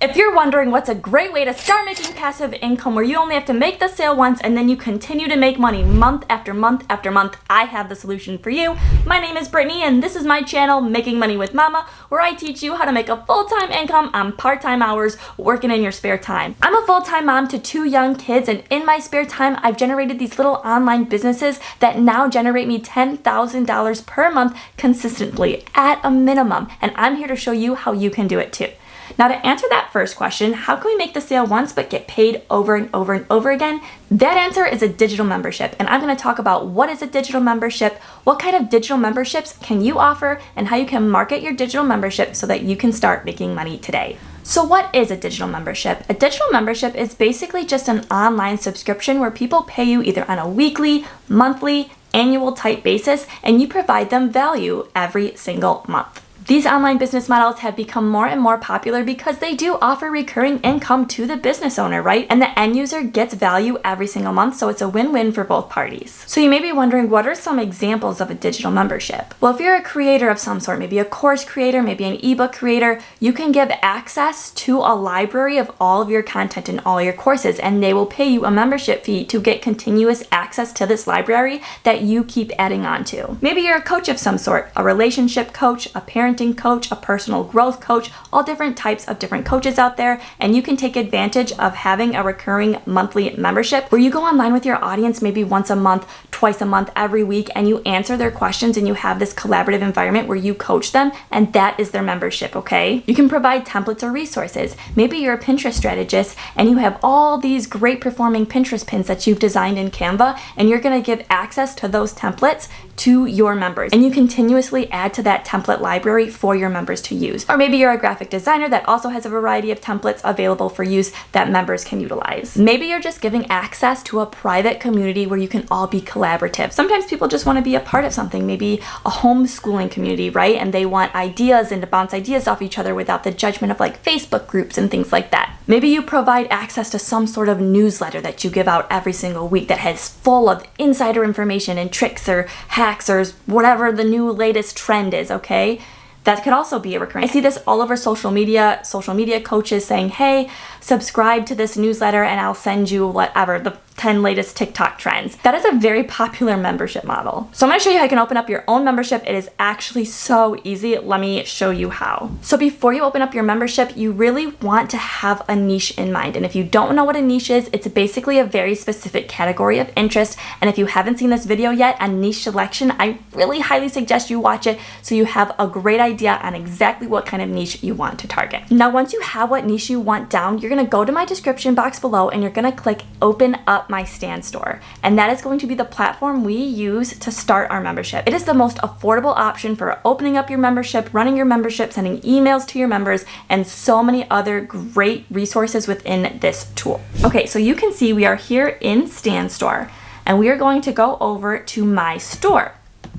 If you're wondering what's a great way to start making passive income where you only have to make the sale once and then you continue to make money month after month after month, I have the solution for you. My name is Brittany and this is my channel, Making Money with Mama, where I teach you how to make a full-time income on part-time hours working in your spare time. I'm a full-time mom to 2 young kids, and in my spare time, I've generated these little online businesses that now generate me $10,000 per month consistently at a minimum, and I'm here to show you how you can do it too. Now, to answer that first question, how can we make the sale once but get paid over and over and over again? That answer is a digital membership, and I'm going to talk about what is a digital membership, what kind of digital memberships can you offer, and how you can market your digital membership so that you can start making money today. So what is a digital membership? A digital membership is basically just an online subscription where people pay you either on a weekly, monthly, annual type basis, and you provide them value every single month. These online business models have become more and more popular because they do offer recurring income to the business owner, right? And the end user gets value every single month, so it's a win-win for both parties. So you may be wondering, what are some examples of a digital membership? Well, if you're a creator of some sort, maybe a course creator, maybe an ebook creator, you can give access to a library of all of your content and all your courses, and they will pay you a membership fee to get continuous access to this library that you keep adding on to. Maybe you're a coach of some sort, a relationship coach, a parenting coach, a personal growth coach, all different types of different coaches out there, and you can take advantage of having a recurring monthly membership where you go online with your audience maybe once a month, twice a month, every week, and you answer their questions and you have this collaborative environment where you coach them, and that is their membership, okay? You can provide templates or resources. Maybe you're a Pinterest strategist and you have all these great performing Pinterest pins that you've designed in Canva, and you're gonna give access to those templates to your members, and you continuously add to that template library for your members to use. Or maybe you're a graphic designer that also has a variety of templates available for use that members can utilize. Maybe you're just giving access to a private community where you can all be collaborative. Sometimes people just want to be a part of something, maybe a homeschooling community, right? And they want ideas and to bounce ideas off each other without the judgment of like Facebook groups and things like that. Maybe you provide access to some sort of newsletter that you give out every single week that has full of insider information and tricks or hacks or whatever the new latest trend is, okay? That could also be a recurring. I see this all over social media coaches saying, hey, subscribe to this newsletter and I'll send you whatever, the 10 latest TikTok trends. That is a very popular membership model. So I'm gonna show you how you can open up your own membership. It is actually so easy. Let me show you how. So before you open up your membership, you really want to have a niche in mind. And if you don't know what a niche is, it's basically a very specific category of interest. And if you haven't seen this video yet on niche selection, I really highly suggest you watch it so you have a great idea on exactly what kind of niche you want to target. Now, once you have what niche you want down, you're gonna go to my description box below and you're gonna click Open Up My Stan Store, and that is going to be the platform we use to start our membership. It is the most affordable option for opening up your membership, running your membership, sending emails to your members, and so many other great resources within this tool. Okay, so you can see we are here in Stan Store, and we are going to go over to My Store.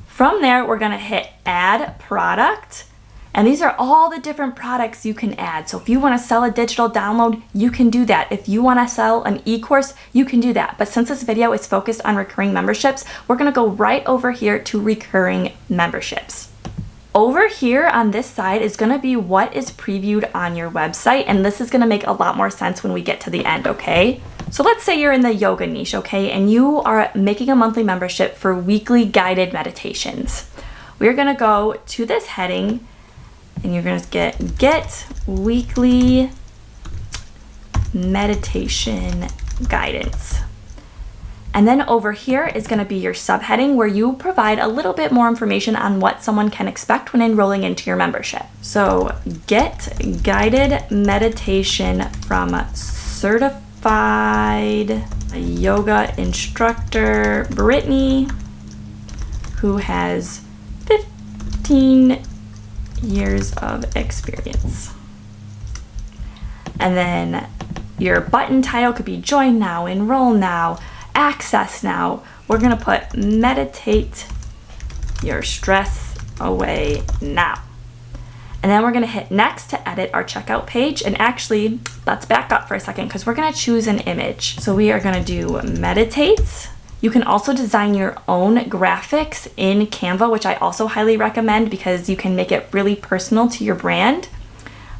From there, we're gonna hit Add Product. And these are all the different products you can add. So if you want to sell a digital download, you can do that. If you want to sell an e-course, you can do that. But since this video is focused on recurring memberships, we're going to go right over here to recurring memberships. Over here on this side is going to be what is previewed on your website. And this is going to make a lot more sense when we get to the end, okay? So let's say you're in the yoga niche, okay? And you are making a monthly membership for weekly guided meditations. We're going to go to this heading, and you're going to get weekly meditation guidance. And then over here is going to be your subheading where you provide a little bit more information on what someone can expect when enrolling into your membership. So get guided meditation from certified yoga instructor Brittany, who has 15 years of experience. And then your button title could be Join Now, Enroll Now, Access Now. We're gonna put Meditate Your Stress Away Now. And then we're gonna hit Next to edit our checkout page. And actually, let's back up for a second because we're gonna choose an image. So we are gonna do Meditate. You can also design your own graphics in Canva, which I also highly recommend because you can make it really personal to your brand.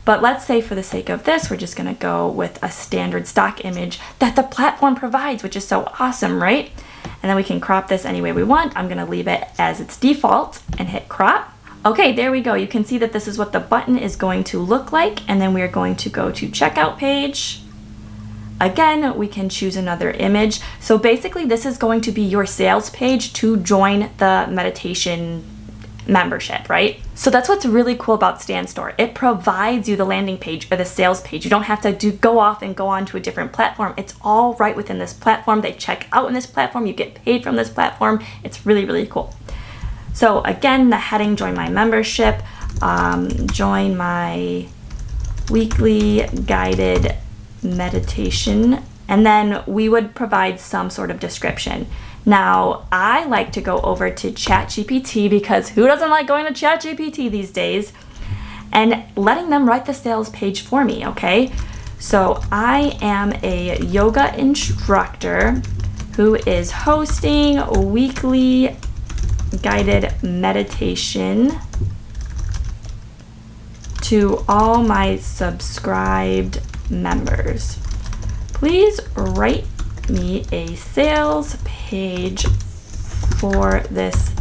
But let's say for the sake of this, we're just gonna go with a standard stock image that the platform provides, which is so awesome, right? And then we can crop this any way we want. I'm gonna leave it as its default and hit crop. Okay, there we go. You can see that this is what the button is going to look like. And then we are going to go to checkout page. Again, we can choose another image. So basically this is going to be your sales page to join the meditation membership, right? So that's what's really cool about StanStore. It provides you the landing page or the sales page. You don't have to go off and go on to a different platform. It's all right within this platform. They check out in this platform. You get paid from this platform. It's really, really cool. So again, the heading, join my membership, join my weekly guided meditation, and then we would provide some sort of description. Now, I like to go over to ChatGPT because who doesn't like going to ChatGPT these days, and letting them write the sales page for me, okay? So I am a yoga instructor who is hosting a weekly guided meditation to all my subscribed members. Please write me a sales page for this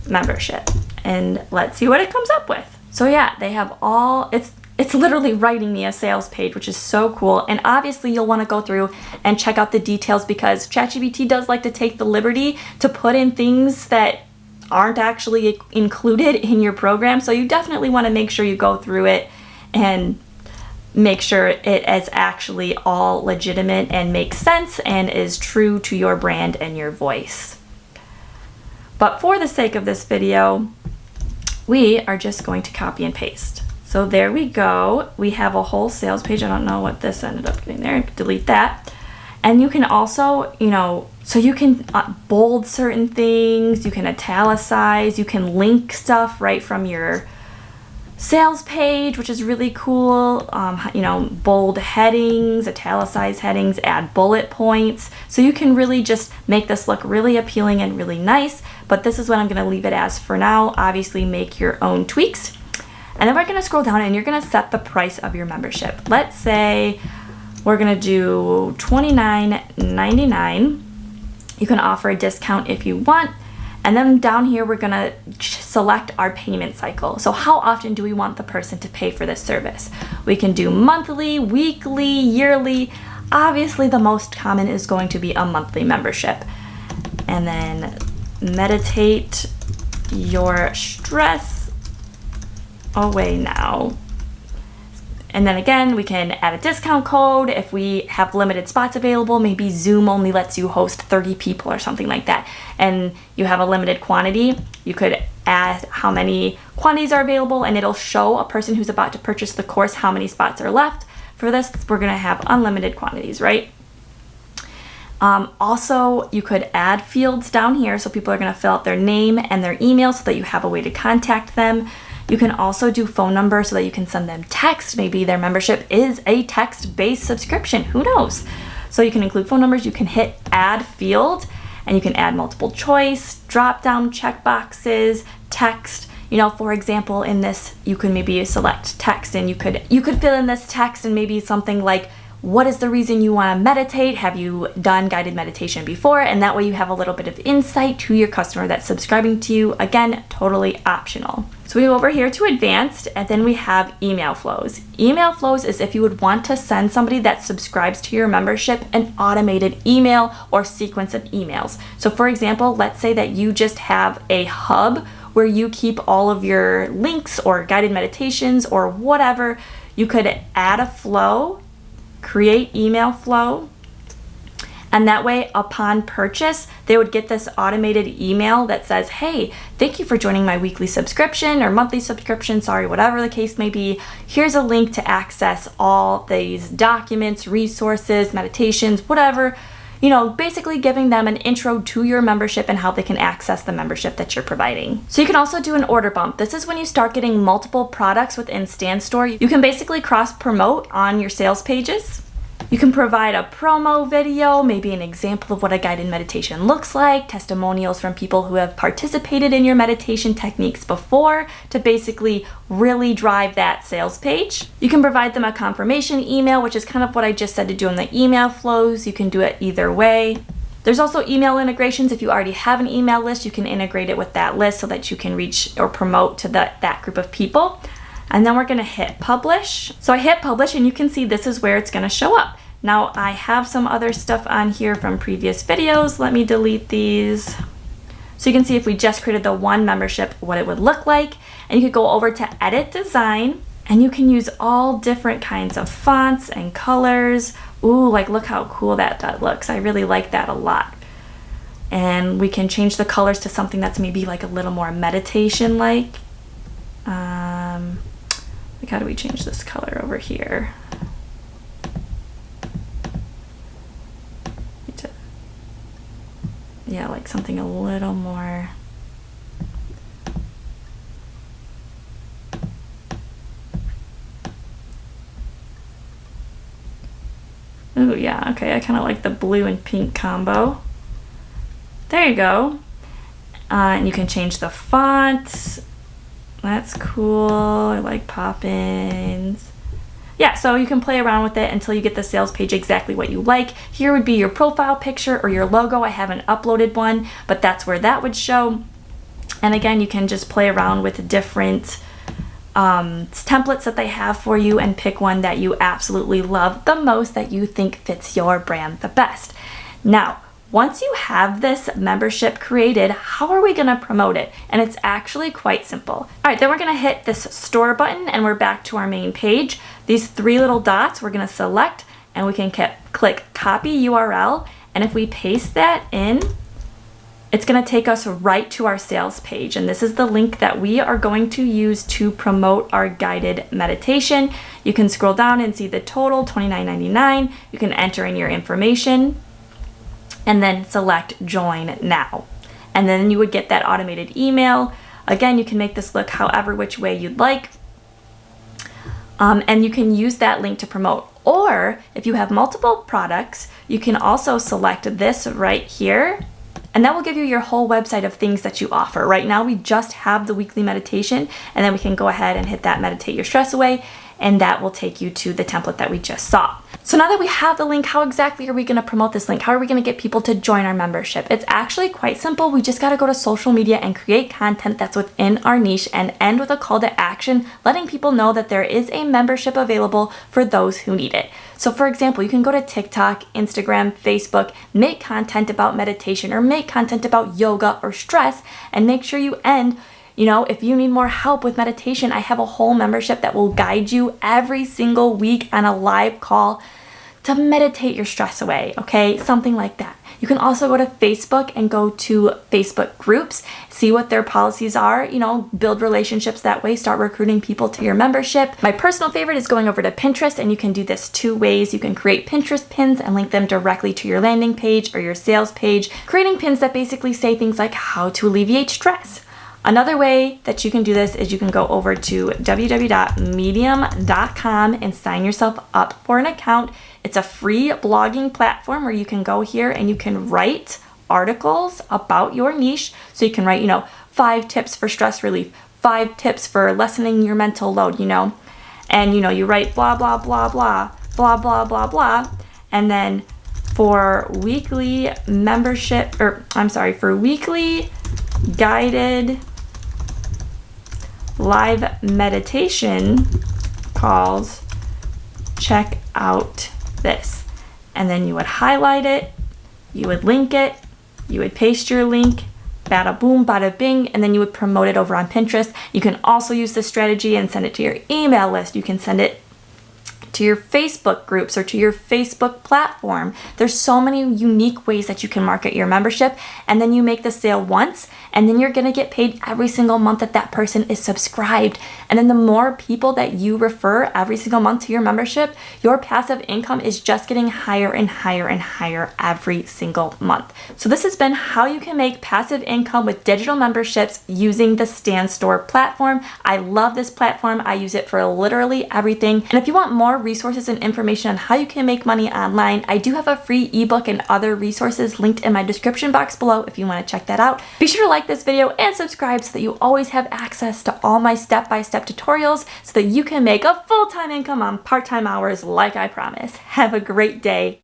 membership, and let's see what it comes up with. So yeah, they have all, it's literally writing me a sales page, which is so cool. And obviously you'll want to go through and check out the details because ChatGPT does like to take the liberty to put in things that aren't actually included in your program. So you definitely want to make sure you go through it and make sure it is actually all legitimate and makes sense and is true to your brand and your voice. But for the sake of this video, we are just going to copy and paste. So there we go. We have a whole sales page. I don't know what this ended up getting there. Delete that. And you can also, so you can bold certain things, you can italicize, you can link stuff right from your sales page, which is really cool. Bold headings, italicize headings, add bullet points. So you can really just make this look really appealing and really nice. But this is what I'm going to leave it as for now. Obviously, make your own tweaks. And then we're going to scroll down and you're going to set the price of your membership. Let's say we're going to do $29.99. You can offer a discount if you want. And then down here, we're gonna select our payment cycle. So how often do we want the person to pay for this service? We can do monthly, weekly, yearly. Obviously, the most common is going to be a monthly membership. And then meditate your stress away now. And then again, we can add a discount code if we have limited spots available. Maybe Zoom only lets you host 30 people or something like that. And you have a limited quantity. You could add how many quantities are available and it'll show a person who's about to purchase the course how many spots are left. For this, we're gonna have unlimited quantities, right? Also, you could add fields down here so people are gonna fill out their name and their email so that you have a way to contact them. You can also do phone number so that you can send them text. Maybe their membership is a text-based subscription, who knows? So you can include phone numbers, you can hit add field, and you can add multiple choice, drop-down checkboxes, text. For example, in this, you can maybe select text and you could fill in this text and maybe something like, what is the reason you want to meditate? Have you done guided meditation before? And that way you have a little bit of insight to your customer that's subscribing to you. Again, totally optional. So we go over here to advanced, and then we have email flows. Email flows is if you would want to send somebody that subscribes to your membership an automated email or sequence of emails. So for example, let's say that you just have a hub where you keep all of your links or guided meditations or whatever. You could add a flow, create email flow, and that way upon purchase they would get this automated email that says, hey, thank you for joining my weekly subscription or monthly subscription, whatever the case may be. Here's a link to access all these documents, resources, meditations, whatever, basically giving them an intro to your membership and how they can access the membership that you're providing. So you can also do an order bump. This is when you start getting multiple products within StanStore. You can basically cross promote on your sales pages. You can provide a promo video, maybe an example of what a guided meditation looks like, testimonials from people who have participated in your meditation techniques before to basically really drive that sales page. You can provide them a confirmation email, which is kind of what I just said to do in the email flows. You can do it either way. There's also email integrations. If you already have an email list, you can integrate it with that list so that you can reach or promote to that group of people. And then we're gonna hit publish. So I hit publish and you can see this is where it's gonna show up. Now I have some other stuff on here from previous videos. Let me delete these. So you can see if we just created the one membership, what it would look like. And you could go over to edit design and you can use all different kinds of fonts and colors. Ooh, like look how cool that looks. I really like that a lot. And we can change the colors to something that's maybe like a little more meditation-like. Like how do we change this color over here? Yeah, like something a little more. Oh yeah, okay, I kind of like the blue and pink combo. There you go. And you can change the font. That's cool. I like pop-ins. Yeah, so you can play around with it until you get the sales page exactly what you like. Here would be your profile picture or your logo. I haven't uploaded one, but that's where that would show. And again, you can just play around with different templates that they have for you and pick one that you absolutely love the most, that you think fits your brand the best. Now, once you have this membership created, how are we going to promote it? And it's actually quite simple. All right, then we're going to hit this store button and we're back to our main page. These three little dots we're going to select and we can click copy URL. And if we paste that in, it's going to take us right to our sales page. And this is the link that we are going to use to promote our guided meditation. You can scroll down and see the total, $29.99. You can enter in your information and then select join now. And then you would get that automated email. Again, you can make this look however which way you'd like. And you can use that link to promote. Or if you have multiple products, you can also select this right here. And that will give you your whole website of things that you offer. Right now, we just have the weekly meditation, and then we can go ahead and hit that meditate your stress away, and that will take you to the template that we just saw. So now that we have the link, how exactly are we going to promote this link? How are we going to get people to join our membership? It's actually quite simple. We just got to go to social media and create content that's within our niche and end with a call to action, letting people know that there is a membership available for those who need it. So for example, you can go to TikTok, Instagram, Facebook, make content about meditation or make content about yoga or stress, and make sure you end, if you need more help with meditation, I have a whole membership that will guide you every single week on a live call to meditate your stress away, okay? Something like that. You can also go to Facebook and go to Facebook groups, see what their policies are, build relationships that way, start recruiting people to your membership. My personal favorite is going over to Pinterest, and you can do this two ways. You can create Pinterest pins and link them directly to your landing page or your sales page, creating pins that basically say things like how to alleviate stress. Another way that you can do this is you can go over to www.medium.com and sign yourself up for an account. It's a free blogging platform where you can go here and you can write articles about your niche. So you can write, 5 tips for stress relief, 5 tips for lessening your mental load, and you write blah, blah, blah, blah, blah, blah, blah, blah. And then for weekly weekly guided live meditation calls, check out this. And then you would highlight it, you would link it, you would paste your link, bada boom, bada bing, and then you would promote it over on Pinterest. You can also use this strategy and send it to your email list. You can send it to your Facebook groups or to your Facebook platform. There's so many unique ways that you can market your membership, and then you make the sale once, and then you're gonna get paid every single month that person is subscribed. And then the more people that you refer every single month to your membership, your passive income is just getting higher and higher and higher every single month. So this has been how you can make passive income with digital memberships using the Stan Store platform. I love this platform. I use it for literally everything. And if you want more resources and information on how you can make money online, I do have a free ebook and other resources linked in my description box below if you want to check that out. Be sure to like this video and subscribe so that you always have access to all my step-by-step tutorials so that you can make a full-time income on part-time hours like I promise. Have a great day.